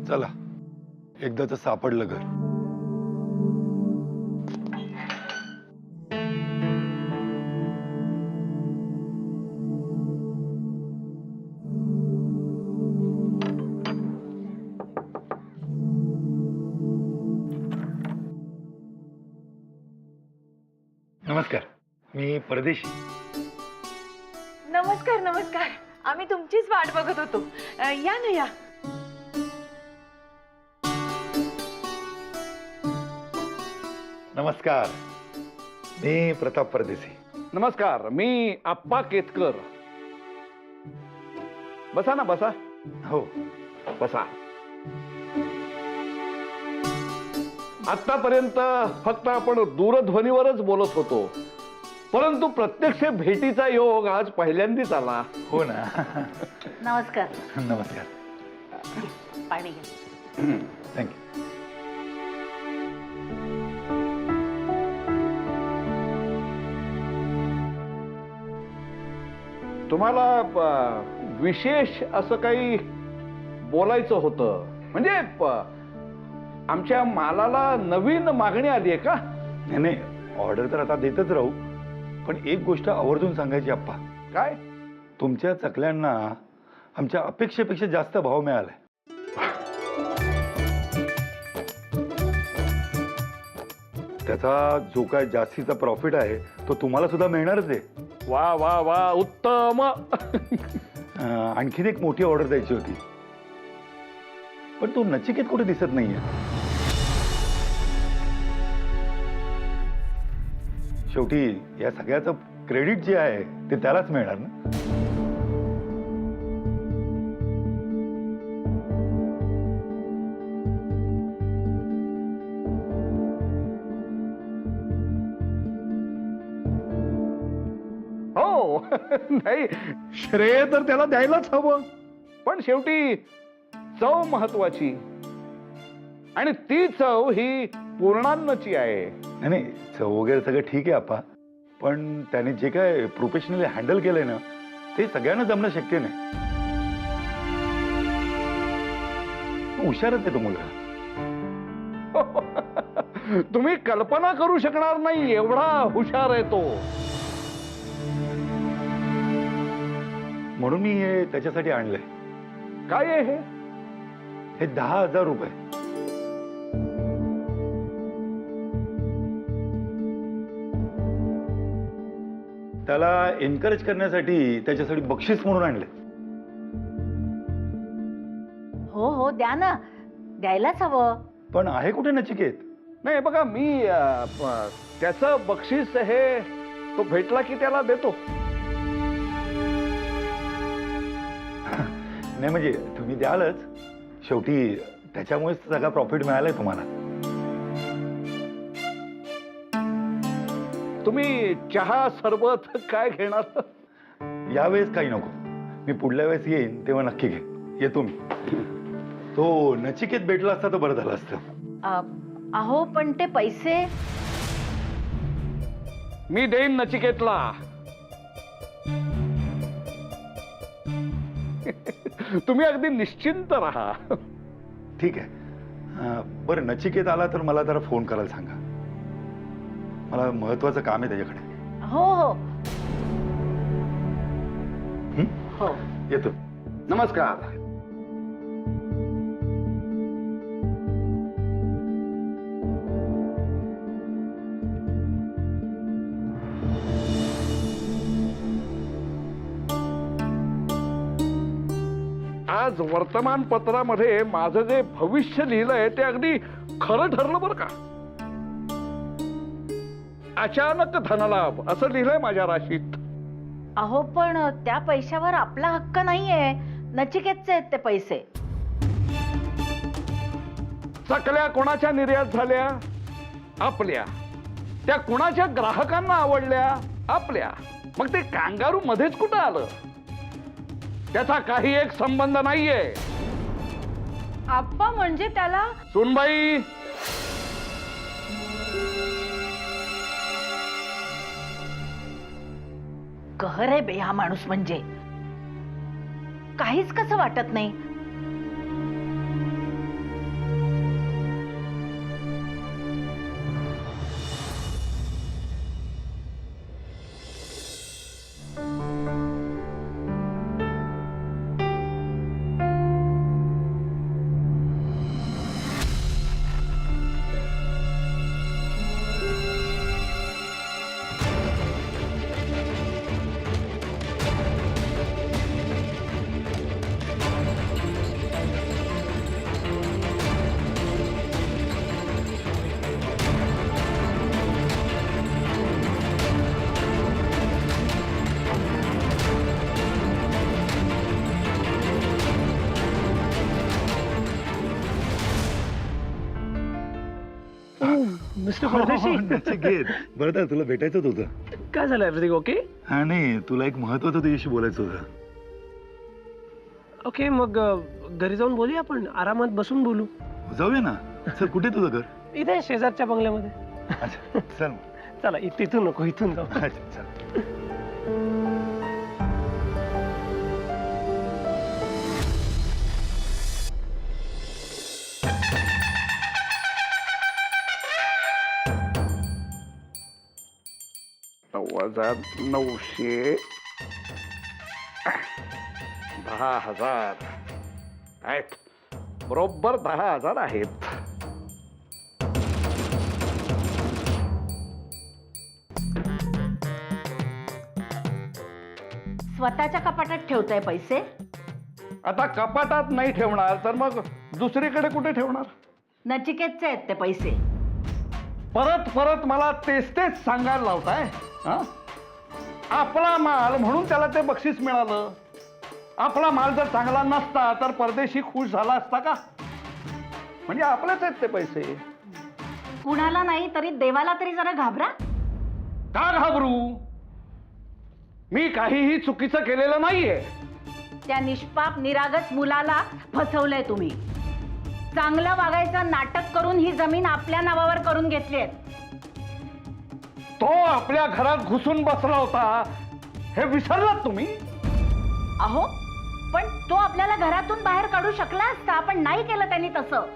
चला, एकदाच सापडलं घर. नमस्कार, मी परदेशी. नमस्कार नमस्कार. आम्ही तुमचीच वाट बघत होतो. या ना या. नमस्कार, मी प्रताप परदेशी. नमस्कार, मी आप्पा केतकर. बसा ना, बसा. हो. बसा. आतापर्यंत फक्त आपण दूरध्वनीवरच बोलत होतो, परंतु प्रत्यक्ष भेटीचा योग आज पहिल्यांदाच आला. हो ना. नमस्कार. नमस्कार. पाणी घ्या. थँक्यू. तुम्हाला विशेष असं काही बोलायचं होतं. म्हणजे आमच्या मालाला नवीन मागणी आली आहे का? नाही नाही, ऑर्डर तर आता देतच राहू, पण एक गोष्ट आवर्जून सांगायची आप्पा. काय? तुमच्या चकल्यांना आमच्या अपेक्षेपेक्षा जास्त भाव मिळालाय. त्याचा जो काय जास्तीचा प्रॉफिट आहे तो तुम्हाला सुद्धा मिळणारच आहे. वा वा वा, उत्तम. आणखीन एक मोठी ऑर्डर द्यायची होती, पण तो नचिकेत कुठे दिसत नाहीये. शेवटी या सगळ्याचं क्रेडिट जे आहे ते त्यालाच मिळणार ना. हो. नाही, श्रेय तर त्याला द्यायलाच हवं, पण शेवटी चव महत्वाची, आणि ती चव ही पूर्णान्नची आहे. नाही नाही, चव वगैरे सगळं ठीक आहे आप्पा, पण त्याने जे काय प्रोफेशनली हँडल केलंय ना ते सगळ्यांना जमणं शक्य नाही. हुशारच आहे तो मुलगा. तुम्ही कल्पना करू शकणार नाही एवढा हुशार आहे तो. म्हणून मी हे त्याच्यासाठी आणलंय. काय आहे हे? हे 10,000 रुपये. त्याला एनकरेज करण्यासाठी त्याच्यासाठी बक्षीस म्हणून आणले. हो हो, द्या ना, द्यायलाच हवं. पण आहे कुठे नचिकेत? नाही बघा, मी त्याचं बक्षीस हे तो भेटला की त्याला देतो. नाही म्हणजे तुम्ही द्यालच, शेवटी त्याच्यामुळेच सगळा प्रॉफिट मिळालाय तुम्हाला. तुम्ही चहा सरबत काय घेणार? यावेळेस काही नको, मी पुढल्या वेळेस येईन तेव्हा नक्की घे. येतो मी. तो नचिकेत भेटला असता तर बरं झालं असतं. अहो, पण ते पैसे मी देईन नचिकेतला. तुम्ही अगदी निश्चिंत राहा. ठीक आहे. बरं, नचिकेत आला तर मला जरा फोन करायला सांगा, मला महत्वाचं काम आहे त्याच्याकडे. हो हो हो. येतो. नमस्कार. आज वर्तमानपत्रामध्ये माझं जे भविष्य लिहिलंय ते अगदी खरं ठरलं बरं का. अचानक धनलाभ असं लिहिलंय माझ्या राशीत. अहो, पण त्या पैशावर आपला हक्क नाहीये, नचिकेतचे आहेत ते पैसे. चकल्या कोणाच्या निर्यात झाल्या? आपल्या. त्या कोणाच्या ग्राहकांना आवडल्या? आपल्या. मग ते कांगारू मध्येच कुठं आलं? त्याचा काही एक संबंध नाहीये. आप्पा, म्हणजे त्याला सुनबाई, कहर आहे बे हा माणूस, म्हणजे काहीच कसं वाटत नाही. मिस्टर परदेशी. नचिकेत, बरं तर तुला भेटायचंच होतं. काय झालं, एव्हरीथिंग ओके? हा नाही, तुला एक महत्वाचं तुझ्याशी बोलायचं होतं. ओके, मग घरी जाऊन बोलूया, आपण आरामात बसून बोलू. जाऊया ना. चल, कुठे तुझं घर? इथे शेजारच्या बंगल्यामध्ये. अच्छा, चल मग. चला, तिथून नको, इथून जाऊ. अच्छा, चल. हजार 900 10,000 आहेत. बरोबर 10,000 आहेत. स्वतःच्या कपाटात ठेवताय पैसे? आता कपाटात नाही ठेवणार तर मग दुसरीकडे कुठे ठेवणार? नचिकेतचे आहेत ते पैसे. परत परत मला तेच तेच सांगायला लावताय. हा? आपला माल म्हणून त्याला ते बक्षीस मिळालं. आपला माल जर चांगला नसता तर परदेशी खुश झाला असता का? म्हणजे आपलेच आहेत ते पैसे. कुणाला नाही तरी देवाला तरी जरा घाबरा. का घाबरू? मी काहीही चुकीचं केलेलं नाहीये. त्या निष्पाप निरागस मुलाला फसवलंय तुम्ही. चांगलं वागायचं नाटक करून ही जमीन आपल्या नावावर करून घेतली आहे. तो आपल्या घरात घुसून बसला होता हे विसरलात तुम्ही? अहो, पण तो आपल्याला घरातून बाहेर काढू शकला असता, पण नाही केलं त्यांनी तसं.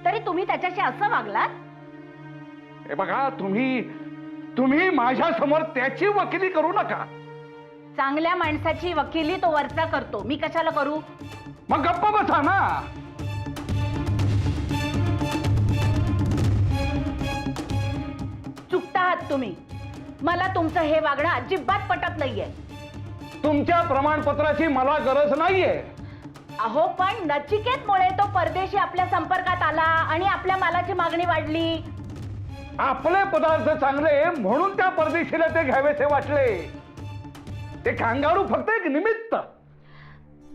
तरी तुम्ही त्याच्याशी असं वागलात? हे बघा, तुम्ही माझ्या समोर त्याची वकिली करू नका. चांगल्या माणसाची वकिली तो वरचा करतो, मी कशाला करू? मग गप्प बसा ना. चुकता आहात तुम्ही. मला तुमचं हे वागणं अजिबात पटत नाहीये. तुमच्या प्रमाणपत्राची मला गरज नाहीये. अहो, पण नचिकेतमुळे तो परदेशी आपल्या संपर्कात आला आणि आपल्या मालाची मागणी वाढली. आपले पदार्थ चांगले म्हणून त्या परदेशीला ते घ्यावेसे वाटले. ते कांगारू फक्त एक निमित्त.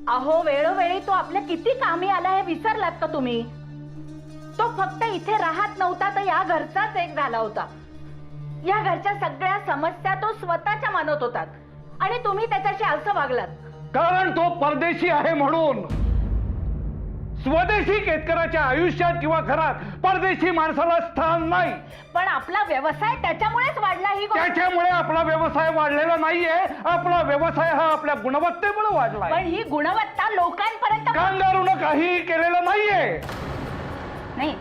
अहो, वेळोवेळी तो आपल्या किती कामी आला हे विसरलात का तुम्ही? तो फक्त इथे राहत नव्हता, तर या घरचाच एक झाला होता. या घरच्या सगळ्या समस्या तो स्वतःच्या मानत होता आणि तुम्ही त्याच्याशी असं वागलात. कारण तो परदेशी आहे म्हणून. स्वदेशी केतकराच्या आयुष्यात किंवा घरात परदेशी माणसाला स्थान नाही. पण आपला व्यवसाय त्याच्यामुळेच वाढला. ही गोष्ट त्याच्यामुळे आपला व्यवसाय वाढलेला नाहीये. आपला व्यवसाय हा आपल्या गुणवत्तेमुळे वाढलाय. पण ही गुणवत्ता लोकांपर्यंत कांगारूनं काही केलेलं नाहीये. नाही,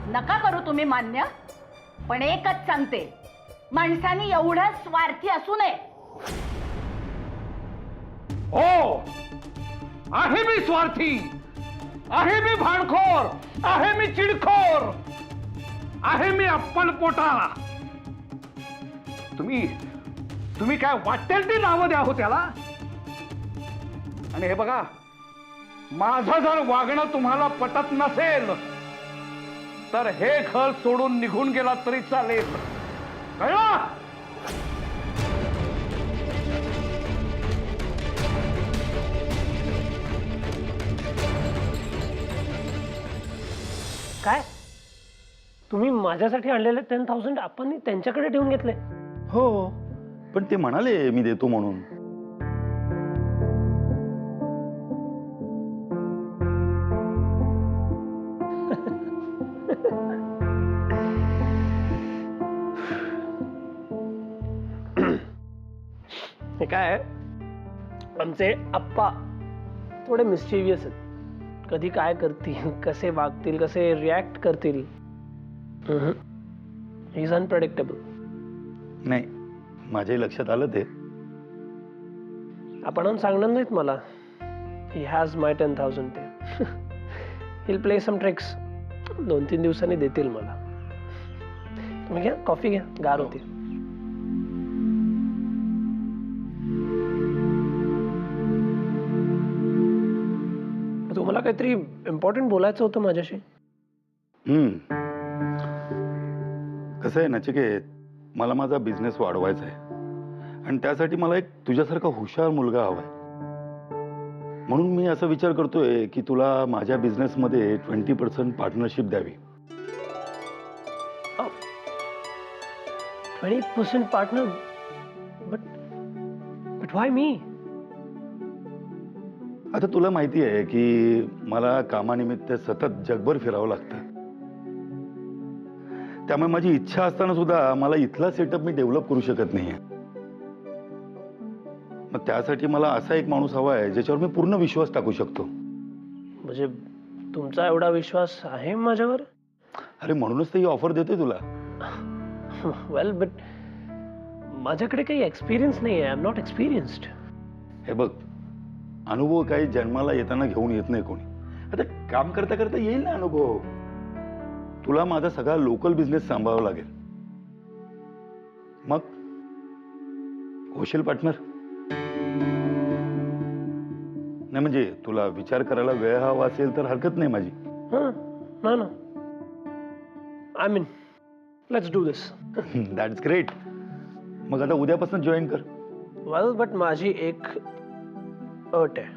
नका करू तुम्ही मान्य, पण एकच सांगते, माणसाने एवढं स्वार्थी असू नये. हो, आहे मी स्वार्थी, आहे मी भांडखोर, आहे मी चिडखोर, आहे मी अप्पलपोटा. तुम्ही काय वाटेल ती नावं द्या हो त्याला. आणि हे बघा, माझं जर वागणं तुम्हाला पटत नसेल तर हे घर सोडून निघून गेला तरी चालेल. कळलं? काय तुम्ही माझ्यासाठी आणलेले 10,000 आपण त्यांच्याकडे ठेवून घेतले? हो, पण ते म्हणाले मी देतो म्हणून. हे काय आहे, आमचे आप्पा थोडे मिस्चिवियस आहेत. कधी काय करतील, कसे वागतील, कसे रिॲक्ट करतील. He is unpredictable. नाही, माझ्याही लक्षात आलं ते. आपण सांगणार नाहीत मला ही हॅज माय 10,000 ते. Hill play some tricks. 2-3 दिवसांनी देतील मला. तुम्ही घ्या कॉफी, घ्या, गार होती. तुम्हाला काहीतरी इम्पॉर्टंट बोलायचं होतं माझ्याशी. कसं आहे नचिकेत, मला माझा बिझनेस वाढवायचा आहे आणि त्यासाठी मला एक तुझ्यासारखा हुशार मुलगा हवाय. म्हणून मी असा विचार करतोय की तुला माझ्या बिझनेसमध्ये 20% पार्टनरशिप द्यावी. 20% पार्टनर? बट व्हाय मी? आता तुला माहिती आहे की मला कामानिमित्त सतत जगभर फिरावं लागतं. त्यामुळे माझी इच्छा असताना सुद्धा मला इथला सेटअप मी डेव्हलप करू शकत नाहीये. मग त्यासाठी मला असा एक माणूस हवा आहे ज्याच्यावर मी पूर्ण विश्वास टाकू शकतो. म्हणजे तुमचा एवढा विश्वास आहे माझ्यावर? अरे म्हणूनच तर ही ऑफर देतोय तुला. वेल, बट माझ्याकडे काही एक्सपिरियन्स नाही आहे. I am not experienced. हे बघ, अनुभव काही जन्माला येताना घेऊन येत नाही कोणी. आता काम करता करता येईल ना अनुभव. तुला माझा सगळा लोकल बिझनेस सांभाळावा लागेल. मग होशील पार्टनर? नाही म्हणजे तुला विचार करायला वेळ हवा असेल तर हरकत नाही माझी. ना I mean let's do this. That's great. मग आता उद्यापासून जॉईन कर. वेल, बट माझी एक अट आहे.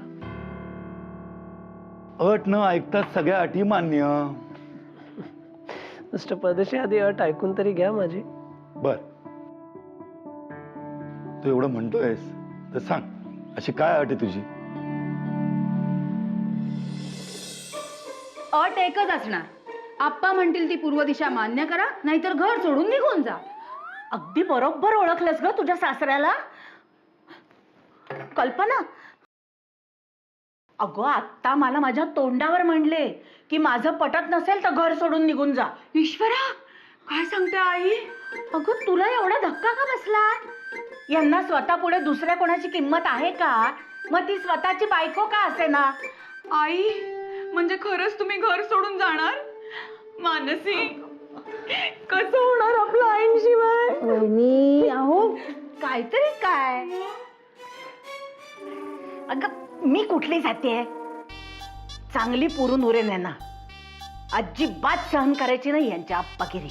अट न ऐकता सगळ्या अटी मान्य. मिस्टर परदेशी, आधी अट ऐकून तरी घ्या माझी. बर, तू एवढं म्हणतोयस तर सांग, अशी काय अट आहे तुझी? अट एकच असणार. आप्पा म्हणतील ती पूर्व दिशा मान्य करा, नाहीतर घर सोडून निघून जा. अगदी बरोबर ओळखलंस ग तुझ्या सासऱ्याला. कल्पना, अगं आत्ता मला माझ्या तोंडावर म्हणले की माझं पटत नसेल तर घर सोडून निघून जा. ईश्वरा, काय सांगते आई? अगं तुला एवढा धक्का का बसला? यांना स्वतः पुढे दुसऱ्या कोणाची किंमत आहे का? मग ती स्वतःची बायको का असे ना. आई, म्हणजे खरंच तुम्ही घर सोडून जाणार? मानसी, कसं होणार आपलं आईंशिवाय? वहिनी, अहो काहीतरी काय. अगं मी कुठली जाते? चांगली पुरून उरेन यांना. अजिबात सहन करायची नाही यांच्या आप्पागिरी.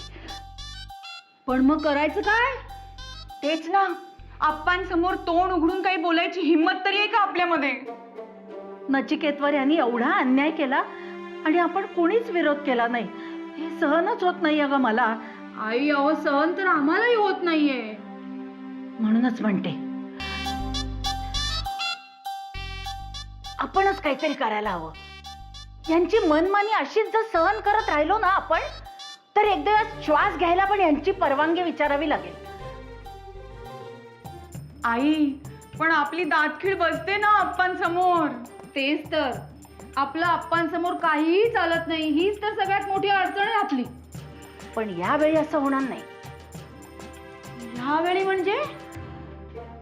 पण मग करायचं काय? तेच ना. आप्पांसमोर तोंड उघडून काही बोलायची हिंमत तरी आहे का आपल्यामध्ये? नचिकेतवर यांनी एवढा अन्याय केला आणि आपण कोणीच विरोध केला नाही. हे सहनच होत नाही अगं मला. आई, अहो सहन तर आम्हालाही होत नाहीये. म्हणूनच म्हणते आपणच काहीतरी करायला हवं. यांची मनमानी अशीच जर सहन करत राहिलो ना आपण, तर एकदा श्वास घ्यायला पण यांची परवानगी विचारावी लागेल. आई, पण आपली दातखीळ बसते ना आप्पांसमोर. तेच तर, आपलं आप्पांसमोर काहीही चालत नाही. हीच तर सगळ्यात मोठी अडचण आहे आपली. पण यावेळी असं होणार नाही. ह्यावेळी म्हणजे?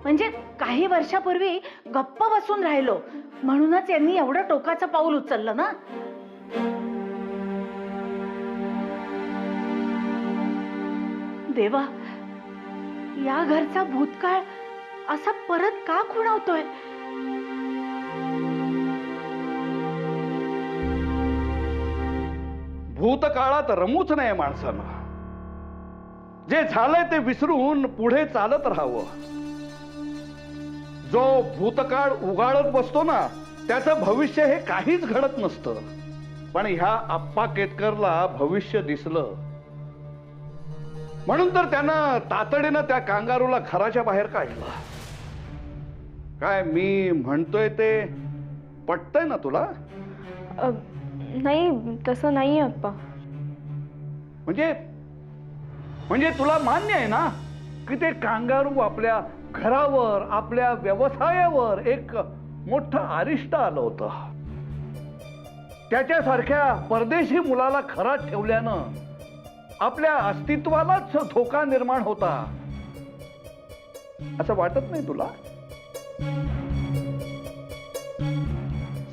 म्हणजे काही वर्षापूर्वी गप्प बसून राहिलो म्हणूनच यांनी एवढं टोकाचं पाऊल उचललं ना. देवा, या घरचा भूतकाळ असा परत का खुणावतोय? भूतकाळात रमूच नाही माणसानं. जे झालंय ते विसरून पुढे चालत राहावं. जो भूतकाळ उगाळत बसतो ना, त्याचं भविष्य हे काहीच घडत नसतं. पण ह्या आप्पा केतकरला भविष्य दिसलं म्हणून तर त्यानं तातडीनं त्या कांगारूला घराच्या बाहेर काढलं. काय मी म्हणतोय ते पटतंय ना तुला? नाही, तसं नाही आप्पा. म्हणजे तुला मान्य आहे ना की ते कांगारू आपल्या घरावर, आपल्या व्यवसायावर एक मोठं अरिष्ट आलं होतं. त्याच्यासारख्या परदेशी मुलाला घरात ठेवल्यानं आपल्या अस्तित्वालाच धोका निर्माण होता, असं वाटत नाही तुला?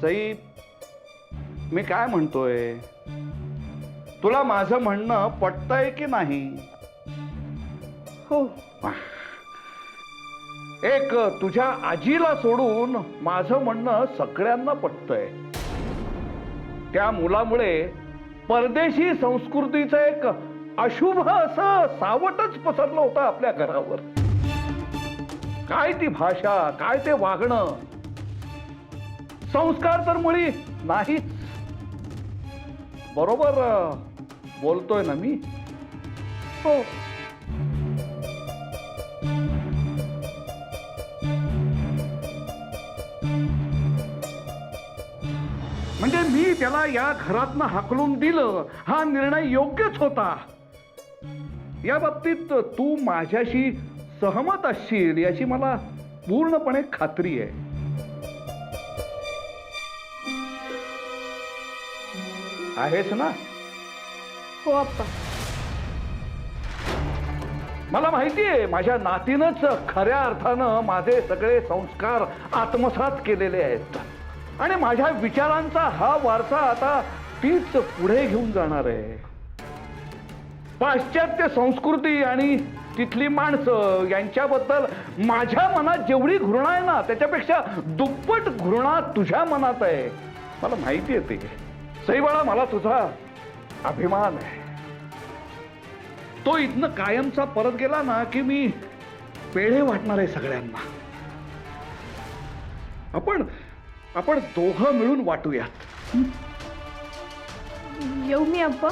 सई, मी काय म्हणतोय, तुला माझं म्हणणं पटतंय की नाही? हो. एक तुझ्या आजीला सोडून माझं म्हणणं सगळ्यांना पटतंय. त्या मुलामुळे परदेशी संस्कृतीचं एक अशुभ असं सावटच पसरलं होतं आपल्या घरावर. काय ती भाषा, काय ते वागणं, संस्कार तर मुळी नाहीच. बरोबर बोलतोय ना मी? हो. म्हणजे मी त्याला या घरातनं हाकलून दिलं, हा निर्णय योग्यच होता. या बाबतीत तू माझ्याशी सहमत असशील याची मला पूर्णपणे खात्री आहे. आहेस ना? हो आप्पा. मला माहितीये माझ्या नातीनंच खऱ्या अर्थानं माझे सगळे संस्कार आत्मसात केलेले आहेत आणि माझ्या विचारांचा हा वारसा आता तीच पुढे घेऊन जाणार आहे. पाश्चात्य संस्कृती आणि तिथली माणसं यांच्याबद्दल माझ्या मनात जेवढी घृणा आहे ना, त्याच्यापेक्षा दुप्पट घृणा तुझ्या मनात आहे. मला माहिती आहे ते. सई बाळा, मला तुझा अभिमान आहे. तो इथनं कायमचा परत गेला ना की मी पेढे वाटणार आहे सगळ्यांना. आपण दोघं मिळून वाटूयात. येऊ मी आप्पा?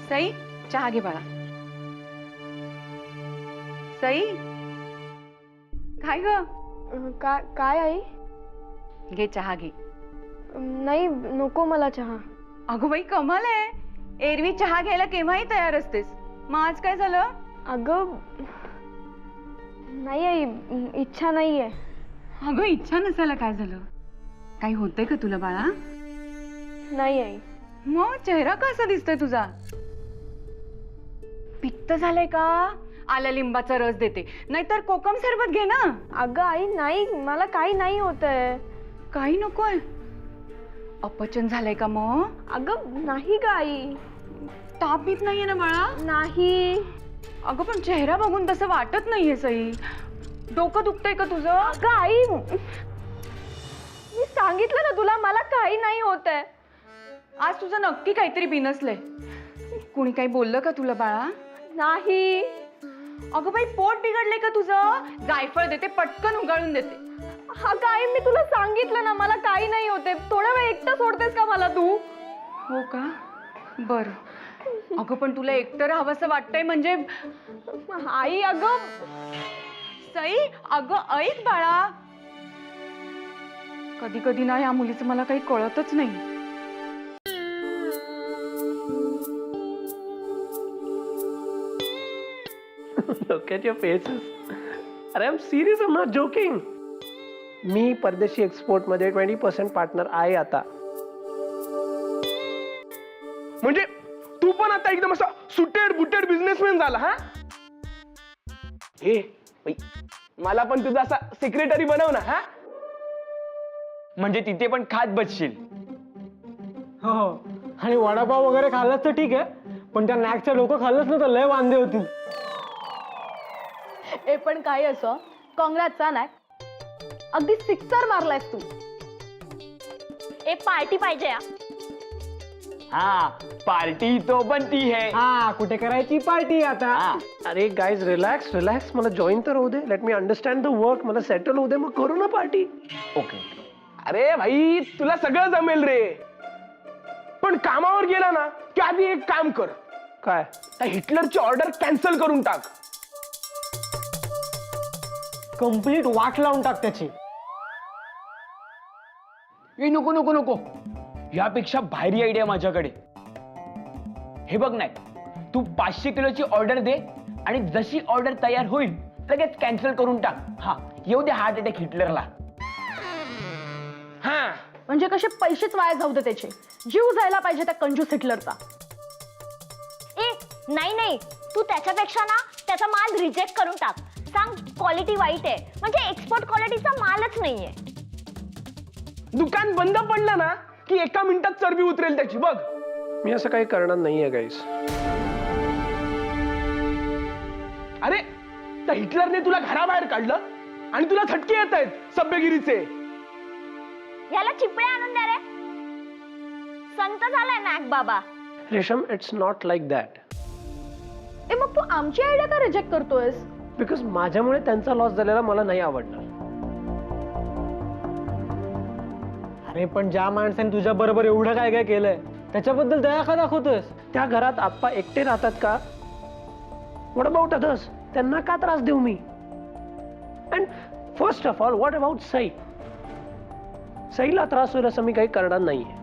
सई, चहा घे बाळा. सई, काय ग? काय आई? घे चहा घे. नाही, नको मला चहा. अगं बाई, कमाल आहे. एरवी चहा घ्यायला केव्हाही तयार असतेस, मग आज काय झालं? अगं नाही आई, इच्छा नाहीये. अगं, इच्छा नसायला काय झालं? काही होतंय का तुला बाळा? नाही आई. मग चेहरा कसा दिसतोय तुझा? पित्त झालंय का? आल्या लिंबाचा रस देते, नाहीतर कोकम सरबत घे ना. अगं आई, नाही, मला काही नाही होतंय. काही नकोय? अपचन झालंय का मग? अगं नाही ग आई. ताप येत नाहीये ना बाळा? नाही. अगं, पण चेहरा बघून तसं वाटत नाहीये सई. डोकं दुखतंय का तुझं? अगं आई, मी सांगितलं ना तुला, मला काही नाही होतंय. आज तुझं नक्की काहीतरी बिनसलंय. कुणी काही बोललं का तुला बाळा? नाही. अगं बाई, पोट बिघडलंय का तुझं? जायफळ देते, पटकन उगाळून देते. अगं आई, मी तुला सांगितलं ना, मला काही नाही होते. थोडा वेळ एकटं सोडतेस का मला तू? हो का? बरं. अगं, पण तुला एकटं राहावंसं वाटतंय म्हणजे? आई अगं. सई, अगं ऐक बाळा. कधी कधी ना या मुलीचं मला काही कळतच नाही. Look at your faces. अरे I'm serious, I'm not joking. मी परदेशी एक्सपोर्ट मध्ये 20% पार्टनर आहे आता. म्हणजे तू पण आता एकदम असा सुटेड बुटेड बिझनेसमॅन झाला हा? हे बाई, मला पण तुझा असा सेक्रेटरी बनव ना. हा, म्हणजे तिथे पण खात बसशील. हो, आणि वडापाव वगैरे खाल्लास तर ठीक आहे, पण त्या नॅकच्या डोकं खाल्लंच ना तर लय वांदे होतील. ए पण काही असो, काँग्रेसचा नाही, अगदी सिक्सर मारलायस तू. एक पार्टी पाहिजे. हाँ पार्टी तो बनती है. हा कुठे करायची पार्टी आता? हाँ. अरे गाईज रिलॅक्स रिलॅक्स, मला जॉईन तर होऊ दे, let me understand the work, मला सेटल होऊ दे, मग करू ना पार्टी. ओके. अरे भाई तुला सगळं जमेल रे, पण कामावर गेला ना की आधी एक काम कर, काय? त्या हिटलरची ऑर्डर कॅन्सल करून टाक. कम्प्लीट वाट लावून टाक त्याची. ए नको नको नको, यापेक्षा भारी आयडिया माझ्याकडे. हे बघ नाही, तू 500 किलोची ऑर्डर दे आणि जशी ऑर्डर तयार होईल लगेच कॅन्सल करून टाक. हा येऊ दे हार्ट अटॅक हिटलरला. हा म्हणजे कसे पैसेच वाया जाऊ दे त्याचे, जीव जायला पाहिजे त्या कंजूस हिटलरचा. ए नाही नाही, तू त्याच्यापेक्षा ना त्याचा माल रिजेक्ट करून टाक. सांग क्वालिटी वाईट आहे, म्हणजे एक्सपोर्ट क्वालिटीचा मालच नाहीये. दुकान बंद पडलं ना की एका मिनिटात चरबी उतरेल त्याची बघ. मी असं काही करणार नाहीये गाईज. अरे त्या हिटलरने तुला घराबाहेर काढलं आणि तुला थटके येत आहेत सभ्यगिरीचे. याला चिपळे आणून द्या रे, संत झालाय नाग बाबा. रेशम, इट्स नॉट लाईक दॅट. ए मग तू आमची आयडिया का रिजेक्ट करतोयस? बिकॉज माझ्यामुळे त्यांचा लॉस झालेला मला नाही आवडणार. अरे पण ज्या माणसाने तुझ्या बरोबर एवढं काय काय केलंय त्याच्याबद्दल दया का दाखवतोयस? त्या घरात आप्पा एकटे राहतात का? What about others? त्यांना का त्रास देऊ मी? And first of all what about Sai? सईला त्रास होईल असं मी काही करणार नाहीये.